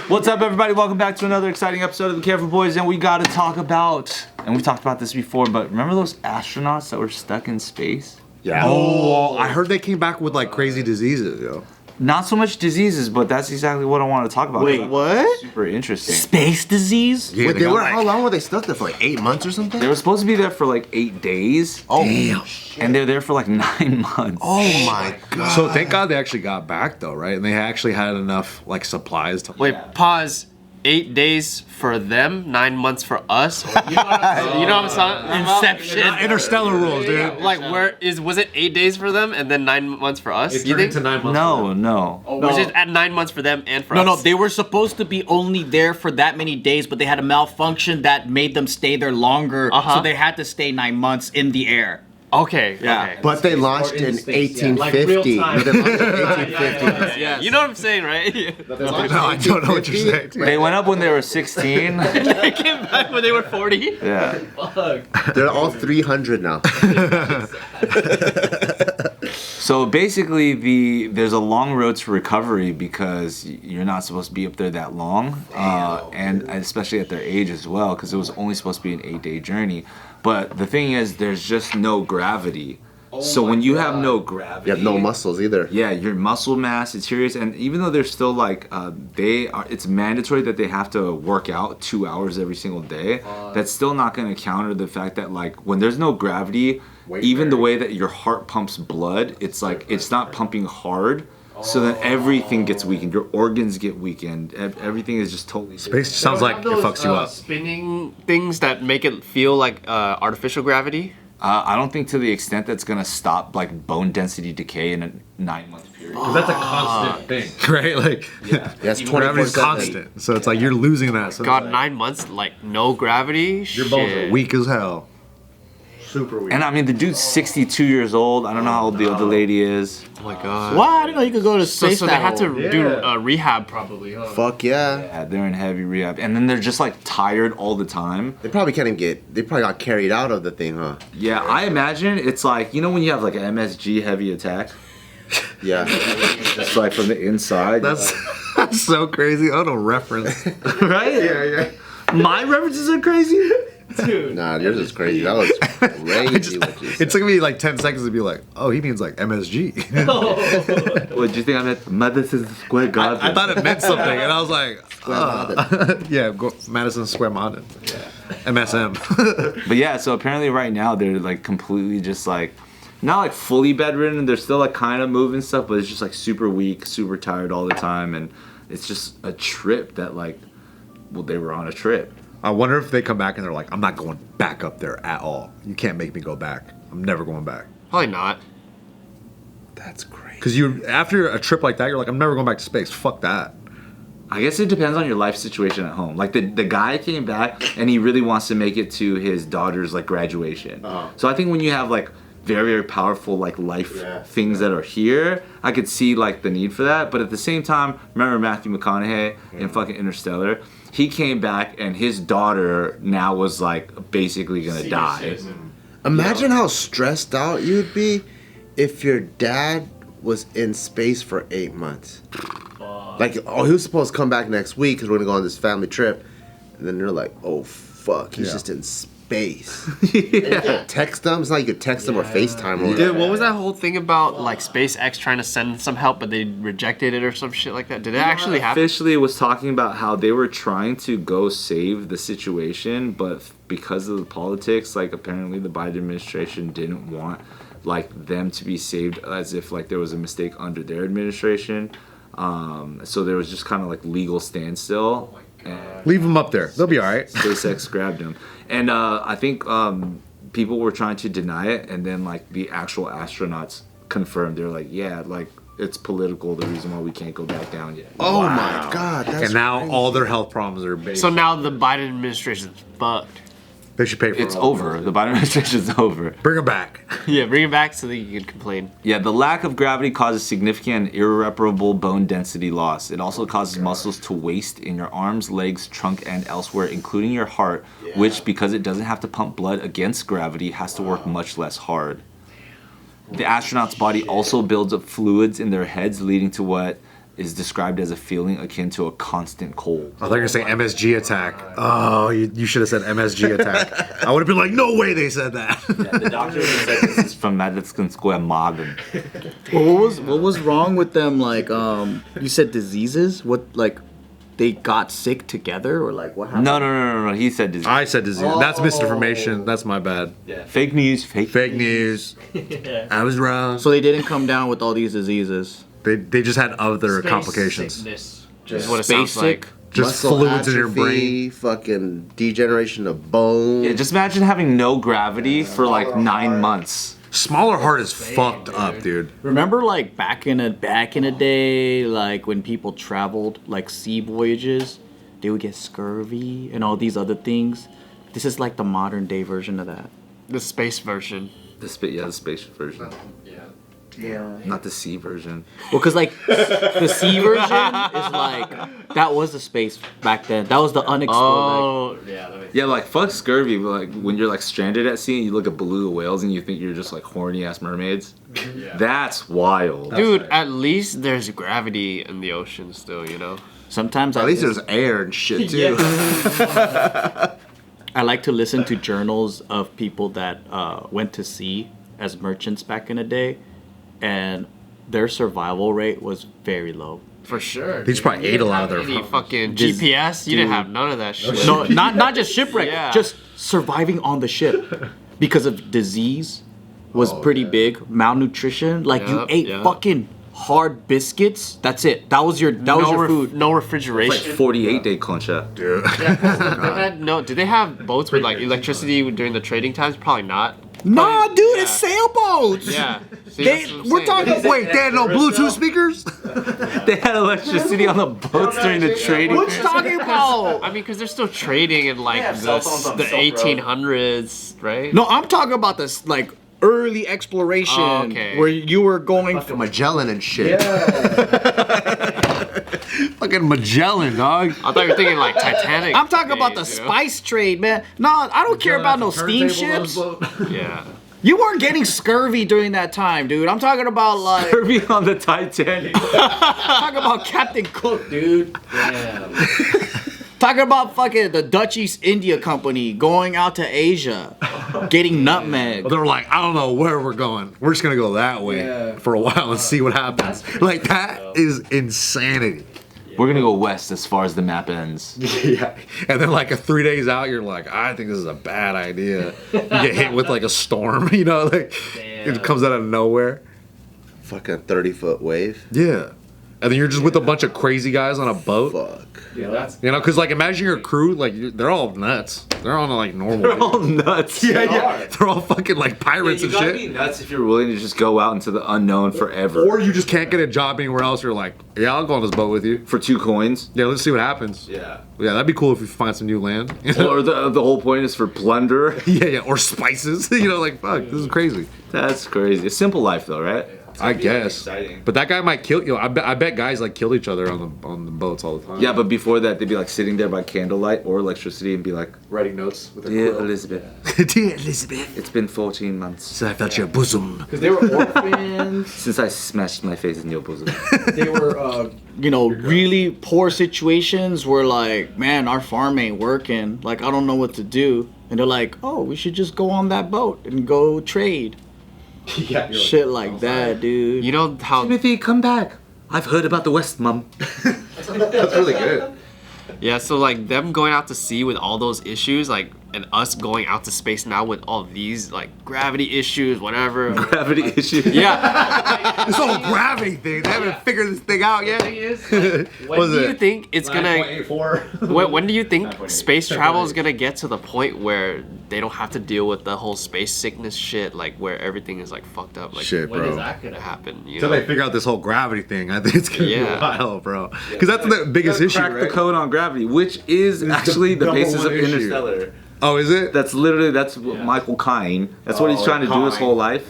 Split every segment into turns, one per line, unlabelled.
What's up, everybody? Welcome back to another exciting episode of The Careful Boys, and we got to talk about, and we talked about this before, but remember those astronauts that were stuck in space?
Yeah. Oh, I heard they came back with like crazy diseases, yo.
Not so much diseases, but that's exactly what I want to talk about.
Wait, what?
Super interesting.
Space disease?
Yeah,
Wait, how long were they stuck there for? Like 8 months or something?
They were supposed to be there for like 8 days.
Oh, damn.
And they're there for like 9 months.
Oh my god.
So thank God they actually got back though, right? And they actually had enough like supplies to.
Wait, pause. 8 days for them, 9 months for us. You know what I'm saying? Inception.
Interstellar rules, dude.
Like, was it 8 days for them and then 9 months for us? You think?
9 months.
No.
Was it at 9 months for them and for us?
No, they were supposed to be only there for that many days, but they had a malfunction that made them stay there longer, so they had to stay 9 months in the air.
Okay.
Yeah.
Okay.
But they launched in 1850. They launched in 1850.
Yeah. You know what I'm saying, right?
No, I don't know what you're saying.
They went up when they were 16.
They came back when they were 40.
Yeah.
They're all 300 now.
So basically, there's a long road to recovery because you're not supposed to be up there that long, and especially at their age as well, because it was only supposed to be an 8-day journey. But the thing is, there's just no gravity. So when you have no gravity,
You have no muscles either.
yeah, your muscle mass deteriorates, and even though they're still like it's mandatory that they have to work out 2 hours every single day. That's still not going to counter the fact that like when there's no gravity, even the way that your heart pumps blood, it's like it's not pumping hard. So then everything gets weakened. Your organs get weakened. Everything is just totally.
Space sounds like it fucks you up.
Spinning things that make it feel like artificial gravity.
I don't think to the extent that's gonna stop like bone density decay in a 9-month period.
Because that's a constant thing, right? Like,
That's
gravity's
24/7.
constant. So it's like you're losing that. So
God,
it's
9 months, like no gravity.
your bones are weak as hell.
Super weak.
And I mean, the dude's 62 years old. I don't know how old the other lady is.
Oh my god.
What? I didn't know you could go to space.
So they had to do rehab probably, huh?
Fuck yeah.
Yeah, they're in heavy rehab, and then they're just like tired all the time.
They probably can't even they probably got carried out of the thing, huh?
Yeah, I imagine it's like, you know when you have like an MSG heavy attack,
Yeah.
just like from the inside.
That's so crazy. I don't know reference.
right.
Yeah.
My references are crazy.
Nah, yours is crazy. That was crazy what you said.
It took me like 10 seconds to be like, oh, he means like MSG.
What do you think I meant? Madison Square Garden.
I thought it meant something, and I was like, yeah, Madison Square Garden. MSM.
But yeah, so apparently right now they're like completely just like, not like fully bedridden. They're still like kind of moving stuff, but it's just like super weak, super tired all the time, and it's just a trip that like, well, they were on a trip.
I wonder if they come back and they're like, I'm not going back up there at all. You can't make me go back. I'm never going back.
Probably not.
That's great.
Because after a trip like that, you're like, I'm never going back to space. Fuck that.
I guess it depends on your life situation at home. Like the guy came back and he really wants to make it to his daughter's like graduation. So I think when you have like very, very powerful like life things that are here, I could see like the need for that. But at the same time, remember Matthew McConaughey in fucking Interstellar? He came back and his daughter now was like basically gonna die.
Imagine how stressed out you'd be if your dad was in space for 8 months. Like, oh, he was supposed to come back next week because we're gonna go on this family trip, and then you're like, oh fuck, he's just in space. And you could text them. It's not like you could text them or FaceTime or
Dude, what was that whole thing about like SpaceX trying to send some help but they rejected it or some shit like that? Did it actually happen?
Officially was talking about how they were trying to go save the situation, but because of the politics, like apparently the Biden administration didn't want like them to be saved as if like there was a mistake under their administration. So there was just kind of like legal standstill.
Leave them up there. They'll be all right.
SpaceX grabbed him. And I think people were trying to deny it, and then like the actual astronauts confirmed. They're like, yeah, like it's political, the reason why we can't go back down yet.
Oh my god, that's
And now
crazy.
all their health problems are based.
So now the Biden administration's fucked.
They should pay for
It's
it all.
over. The Biden administration's over.
Bring them back.
Yeah, bring it back so that you can complain.
Yeah, the lack of gravity causes significant and irreparable bone density loss. It also causes muscles to waste in your arms, legs, trunk, and elsewhere, including your heart, which, because it doesn't have to pump blood against gravity, has to work much less hard. The astronaut's body also builds up fluids in their heads, leading to what is described as a feeling akin to a constant cold.
I thought you were going to say MSG attack. Oh, you should have said MSG attack. I would have been like, no way they said that.
Yeah, the doctor said this is from Madison Square Garden.
Well, what was wrong with them? Like, you said diseases. What, like, they got sick together, or like what happened?
No. He said disease.
I said disease. That's misinformation. That's my bad.
Yeah. Fake news.
Fake news. I was wrong.
So they didn't come down with all these diseases.
They just had other complications.
Sickness.
Just
what it sounds like.
Just
Muscle
fluids in your
atrophy,
brain.
fucking degeneration of bone.
Yeah, just imagine having no gravity for like 9 months.
Smaller heart is fucked up, dude.
Remember, like back in a day, like when people traveled like sea voyages, they would get scurvy and all these other things. This is like the modern day version of that.
The space version.
The space version.
Yeah.
Not the sea version.
Well, cause like the sea version is like that was the space back then. That was the unexplored. Like,
yeah. That makes
Yeah, like fuck scurvy, but like when you're like stranded at sea and you look at beluga whales and you think you're just like horny ass mermaids. That's wild.
Dude, at least there's gravity in the ocean still, you know?
sometimes
At least there's air and shit too.
I like to listen to journals of people that went to sea as merchants back in the day, and their survival rate was very low.
For sure.
They just probably ate a lot of their
Any fucking
Just-
GPS? You didn't
dude.
have none of that shit.
No, not just shipwreck,
Yeah.
just surviving on the ship because of disease was pretty big. Malnutrition, like you
Yep,
ate
yep.
fucking hard biscuits. That's it. That was your food.
No
Like
refrigeration.
48-day concha.
dude.
Did they have boats with like electricity during the trading times? Probably not.
Nah, dude, it's sailboats.
Yeah. See,
They-
that's what I'm
we're
saying.
talking-
Wait, they had no Bluetooth speakers?
They had electricity on the boats during the trading.
What you talking about?
I mean, because they're still trading in like
have cell phones on
the
Silk Road.
1800s, right?
No, I'm talking about this like early exploration
Oh, okay.
where you were going.
Magellan and shit.
Fucking Magellan, dog.
I thought you were thinking like Titanic.
I'm talking about the
days, you know?
spice trade, man. No, I don't care about no steamships.
Yeah.
You weren't getting scurvy during that time, dude. I'm talking about like
Kirby on the Titanic.
talking about Captain Cook, dude.
Damn.
Talking about fucking the Dutch East India Company going out to Asia, getting nutmeg.
They were like, I don't know where we're going. We're just gonna go that way for a while and see what happens. Like that is insanity.
We're gonna go west as far as the map ends.
Yeah. And then like 3 days out, you're like, I think this is a bad idea. You get hit with like a storm, you know, like it comes out of nowhere.
Fucking 30-foot wave.
Yeah. And then you're just with a bunch of crazy guys on a boat.
Fuck.
You know, because like imagine your crew, like they're all nuts. They're on like normal.
They're all nuts.
yeah. They're all fucking like pirates
You
and
gotta
shit.
be nuts if you're willing to just go out into the unknown forever.
Or you just can't get a job anywhere else. You're like, yeah, I'll go on this boat with you.
For 2 coins.
Yeah, let's see what happens.
Yeah.
Yeah, that'd be cool if we find some new land.
Or the whole point is for plunder.
yeah, or spices. You know, like fuck, this is crazy.
That's crazy. A simple life though, right?
I guess.
Exciting.
But that guy might kill you. I bet guys like kill each other on the boats all the time.
Yeah, but before that, they'd be like sitting there by candlelight or electricity and be like,
writing notes with
"Dear Elizabeth,
Dear Elizabeth,
it's been 14 months
since I felt your bosom.
Because they were orphans.
since I smashed my face in your bosom."
They were, really poor situations where like, man, our farm ain't working. Like, I don't know what to do. And they're like, oh, we should just go on that boat and go trade.
Yeah,
Shit like that, dude.
You know how?
Timothy, come back. I've heard about the West, Mum.
that's really good.
Yeah. So like them going out to sea with all those issues, like, and us going out to space now with all these like gravity issues, whatever.
Gravity issue.
Yeah.
This whole gravity thing, they haven't figured this thing out yet.
When do you think it's gonna? When do you think space travel is gonna get to the point where they don't have to deal with the whole space sickness shit, like where everything is like fucked up? Like,
Shit,
when
bro.
is that gonna happen? You
Until
know?
they figure out this whole gravity thing, I think it's gonna be a
Yeah.
while, bro. Because that's the biggest issue,
Crack the
right?
code on gravity, which is actually the
number
basis
one
of
issue.
Interstellar.
Oh, is it?
That's what Michael Caine. That's what he's trying to do his whole life.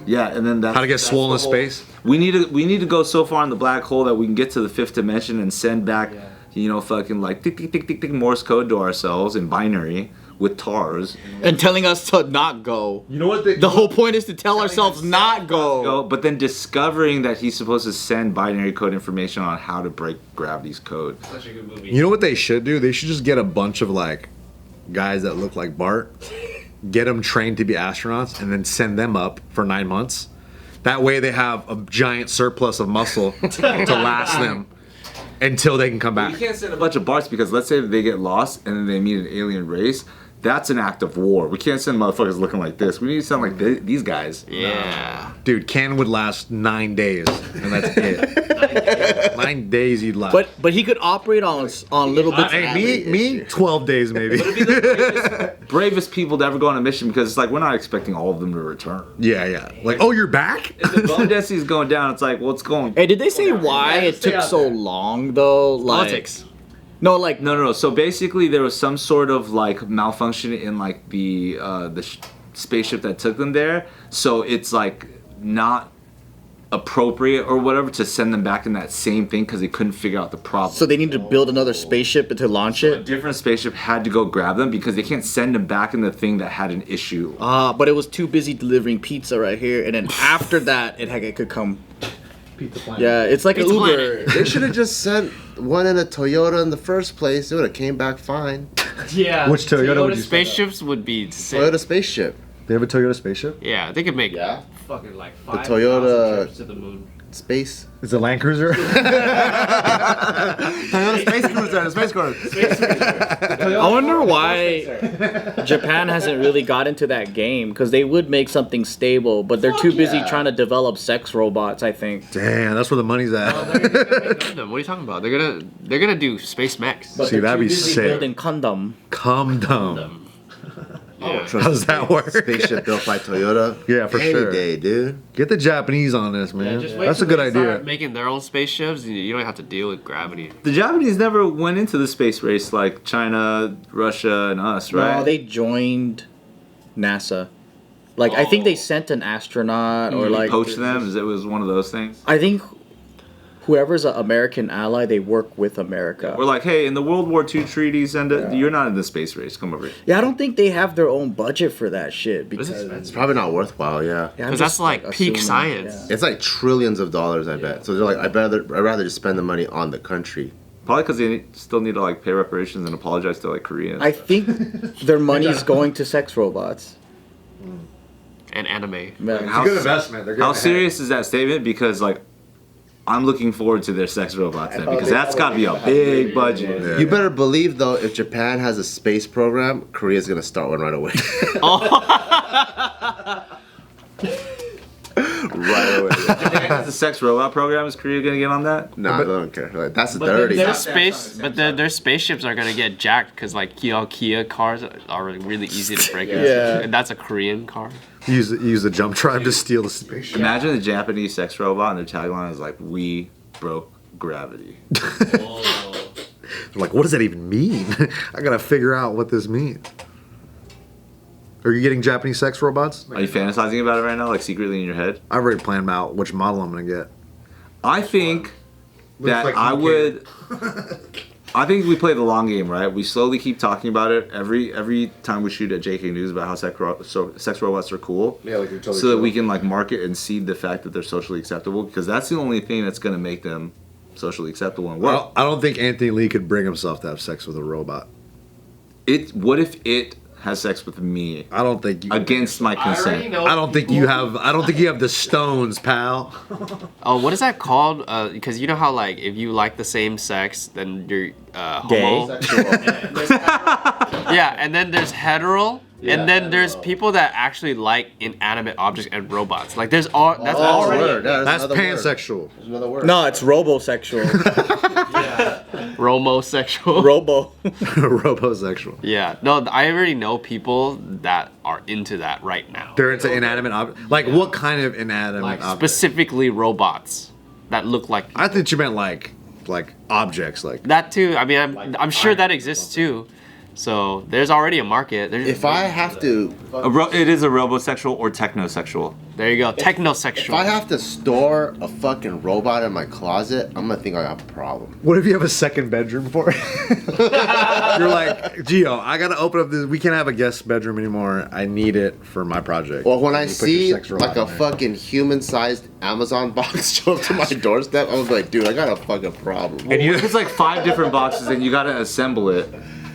Yeah, and then that's
How to get
that's
swollen
the
in
whole-
space?
We need to go so far in the black hole that we can get to the 5th dimension and send back, fucking like tick tick tick tick tick Morse code to ourselves in binary. with TARS.
And telling us to not go.
You know what?
The whole point is to tell ourselves not go.
But then discovering that he's supposed to send binary code information on how to break gravity's code.
Such a good movie.
You know what they should do? They should just get a bunch of like guys that look like Bart, get them trained to be astronauts, and then send them up for 9 months. That way they have a giant surplus of muscle to last them until they can come back.
You can't send a bunch of Barts because let's say that they get lost and then they meet an alien race. That's an act of war. We can't send motherfuckers looking like this. We need to sound like these guys.
Yeah.
Dude, Ken would last 9 days, and that's it. 9 days you'd last.
But he could operate on little bits.
Hey, me, 12 days maybe.
Bravest people to ever go on a mission because it's like we're not expecting all of them to return.
Yeah. Like, oh, you're back?
If the bone density is going down, it's like, well, it's going.
Hey, did they say why it took so long though? Like,
Politics.
No, like
No. So basically, there was some sort of like malfunction in like the spaceship that took them there. So it's like not appropriate or whatever to send them back in that same thing because they couldn't figure out the problem.
so they need to build another spaceship to launch
A
it.
different spaceship had to go grab them because they can't send them back in the thing that had an issue.
But it was too busy delivering pizza right here, and then after that, it could come.
Pizza Planet.
Yeah, it's like an
Pizza
Uber.
They should have just sent one in a Toyota in the first place. It would have came back fine.
Yeah.
Which Toyota would you
spaceships would be sick.
Toyota spaceship.
They have a Toyota spaceship?
Yeah, they could make
Yeah.
fucking like
The
5,000
Toyota-
trips to the moon.
Space.
It's a Land Cruiser?
Toyota Space Cruiser. Space Cruiser.
I wonder why Japan hasn't really got into that game, because they would make something stable, but they're too busy trying to develop sex robots, I think.
Damn, that's where the money's at.
Gundam, what are you talking about? They're gonna do space mechs.
But
See,
they're
that'd
too
be
busy
sick.
building condom.
Calm down.
Yeah.
How does that work?
Spaceship built by Toyota.
Yeah, for
Any
sure.
day, dude.
Get the Japanese on this, man.
Just wait
That's a
till
good
they start
idea.
Making their own spaceships, you don't have to deal with gravity.
The Japanese never went into the space race like China, Russia, and us, right?
No, they joined NASA. Like, I think they sent an astronaut or like...
poached them. It was one of those things.
I think whoever's an American ally, they work with America.
We're like, hey, in the World War II treaties, you're not in the space race. Come over here.
Yeah, I don't think they have their own budget for that shit because
It's probably not worthwhile, yeah.
yeah, I'm
Because that's
just,
like peak
assuming,
science.
It's like trillions of dollars, I bet. So they're like, I'd rather just spend the money on the country.
Probably because they still need to like pay reparations and apologize to like Koreans.
I think their money's going to sex robots.
And anime.
Man,
How-
investment. They're
How serious is that statement? Because like, I'm looking forward to their sex robots then, because that's got to be a big budget.
Yeah.
You better believe, though, if Japan has a space program, Korea's going to start one right away. Right away.
The sex robot program, is Korea gonna get on that?
Nah, I don't care. Like, that's
But
dirty.
their spaceships are gonna get jacked because like Kia cars are really easy to break.
Yeah.
And that's a Korean car.
Use the jump drive to steal the spaceship.
Imagine the Japanese sex robot and their tagline is like, "We broke gravity."
I'm like, what does that even mean? I gotta figure out what this means. Are you getting Japanese sex robots?
Are you fantasizing about it right now, like secretly in your head?
I've already planned out which model I'm gonna get.
I think that
like
I
you
would. I think we play the long game, right? We slowly keep talking about it every time we shoot at JK News about how sex robots are cool.
Yeah, like you're totally
so that we can like market and seed the fact that they're socially acceptable, because that's the only thing that's going to make them socially acceptable and work.
Well, I don't think Anthony Lee could bring himself to have sex with a robot.
What if it has sex with me
I don't think you.
against my consent?
I don't think you have. I don't think you have the stones, pal.
Oh, what is that called? Because you know how like if you like the same sex, then you're homo. Yeah, and then there's hetero, and then there's people that actually like inanimate objects and robots. Like there's all that's already
That's pansexual.
There's another word.
no, it's robosexual.
romosexual.
Robo.
Robosexual.
Yeah, no, I already know people that are into that right now.
They're into inanimate objects. Like what kind of inanimate objects?
Specifically robots that look like
I think you meant like objects, like
that too. I mean, I'm sure that exists too. So there's already a market.
If I have to,
It is a robosexual or technosexual.
There you go, technosexual.
if I have to store a fucking robot in my closet, I'm gonna think I have a problem.
What if you have a second bedroom for it? You're like, Gio, I gotta open up this. We can't have a guest bedroom anymore. I need it for my project.
Well, when I
You put
see
your sex robot
like a
in there.
fucking human-sized Amazon box show up to my doorstep, I was like, dude, I got a fucking problem.
And you, it's like 5 different boxes, and you gotta assemble it.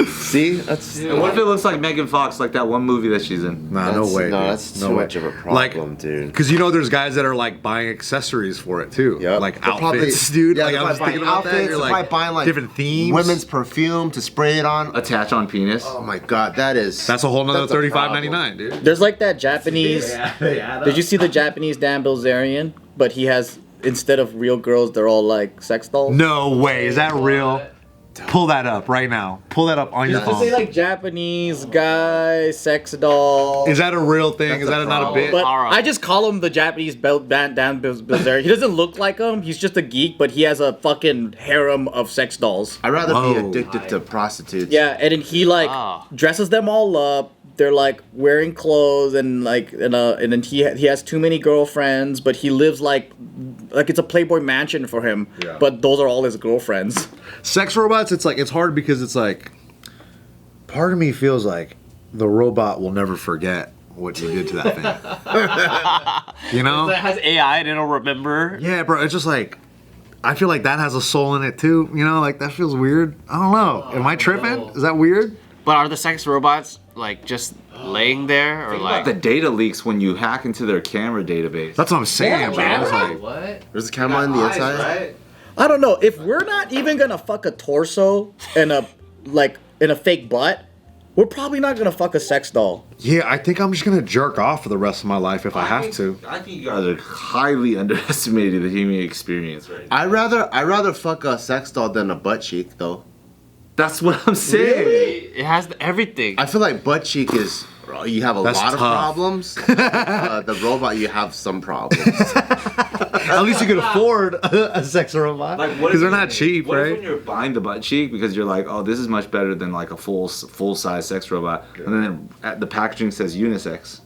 See, that's
And what if it looks like Megan Fox, like that one movie that she's in?
Nah, no way.
No,
dude.
that's
no
too
way.
much of a problem,
Like,
dude.
because there's guys that are like buying accessories for it too.
Yep.
Like
They're
outfits, dude.
Yeah,
like
they're
I was
probably
thinking
buying
about that.
outfits,
You're
they're
like
probably buying like
different themes.
women's perfume to spray it on.
Attach on penis.
Oh my god, that is.
That's a whole nother
that's a
$35.99, dude.
There's like that Japanese. Did you see the Japanese Dan Bilzerian? But he has, instead of real girls, they're all like sex dolls.
No way. Is that real? Pull that up right now. Pull that up on your
Just say
phone.
like Japanese guy sex doll.
Is that a real thing?
That's
Is that
a
not a
problem.
bit?
But
Alright.
I just call him the Japanese Dan Bilzerian. He doesn't look like him. He's just a geek, but he has a fucking harem of sex dolls.
I'd rather
Whoa.
be addicted to prostitutes.
Yeah, and then he like
Ah.
dresses them all up. They're like wearing clothes and like and then he has too many girlfriends, but he lives like it's a Playboy mansion for him.
Yeah.
But those are all his girlfriends.
Sex robots, it's hard because it's like, part of me feels like the robot will never forget what you did to that thing. You know?
That has AI and it'll remember.
Yeah, bro. It's just like, I feel like that has a soul in it too. You know, like that feels weird. I don't know. Am I tripping? Is that weird?
But are the sex robots like just laying there or
Think
like?
about the data leaks when you hack into their camera database.
That's what I'm saying, bro. It's like,
What?
There's a camera on the inside.
I don't know if we're not even gonna fuck a torso and a fake butt. We're probably not gonna fuck a sex doll.
yeah, I think I'm just gonna jerk off for the rest of my life if I have to.
I think you guys are highly underestimating the human experience right now.
I'd rather fuck a sex doll than a butt cheek though.
That's what I'm saying.
It has everything.
I feel like butt cheek is you have a
That's
lot of
tough.
problems. The robot, you have some problems.
At least you can afford a sex robot because they're not cheap,
What if
right?
when you're buying the butt cheek because you're like, oh, this is much better than like a full size sex robot, and then the packaging says unisex.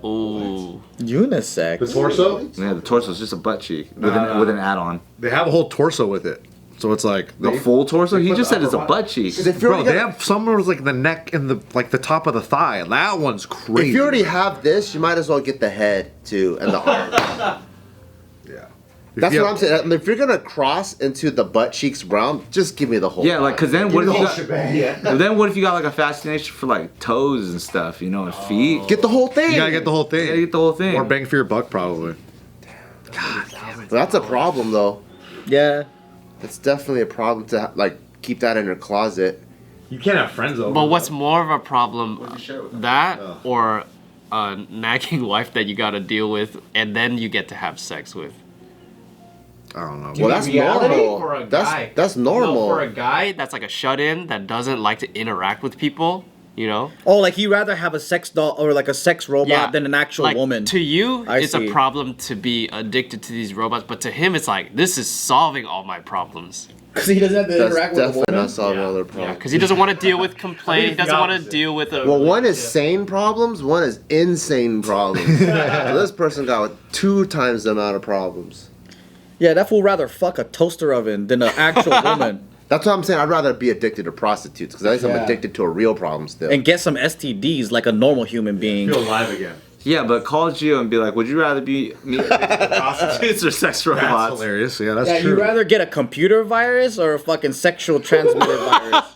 Ooh.
Unisex.
torso?
Yeah, the torso is just a butt cheek with an add-on.
They have a whole torso with it, so it's like
The full torso? He just said it's a butt cheek.
If you
Bro,
already
they
got-
have some with like the neck and the top of the thigh. That one's crazy.
if you already have this, you might as well get the head too and the arms.
yeah.
That's what I'm saying. I mean, if you're gonna cross into the butt cheeks realm, just give me the whole.
Yeah, like, cause then what if you got,
shebang.
then what if you got like a fascination for like toes and stuff, you know, and feet?
Get the whole thing.
You gotta get the whole
You
thing.
gotta get the whole thing.
Or bang for your buck, probably.
That's a problem though.
Yeah.
It's definitely a problem to like keep that in your closet.
You can't have friends over.
But what's more of a problem,
share with them?
that or a nagging wife that you gotta deal with and then you get to have sex with?
I don't know.
Well, that's normal.
For a
That's
guy.
that's normal.
No, for a guy that's like a shut-in that doesn't like to interact with people, you know?
Oh, like he'd rather have a sex doll or like a sex robot than an actual
like,
woman.
To you,
I
it's
see.
a problem to be addicted to these robots, but to him, it's like, this is solving all my problems.
Because he doesn't have to
That's
interact with a
definitely
woman.
not solving all their problems.
Because he doesn't want to deal with complaint, he doesn't want to deal with a...
Well, one is sane problems, one is insane problems. So this person got 2 times the amount of problems.
Yeah, that fool rather fuck a toaster oven than an actual woman.
That's what I'm saying. I'd rather be addicted to prostitutes because at least I'm
Yeah.
addicted to a real problem still.
And get some STDs like a normal human being.
alive again.
Yeah, but call Gio and be like, would you rather be me prostitutes or sex
That's
robots?
hilarious. Yeah, that's
Yeah,
true.
you'd rather get a computer virus or a fucking sexual transmitter virus?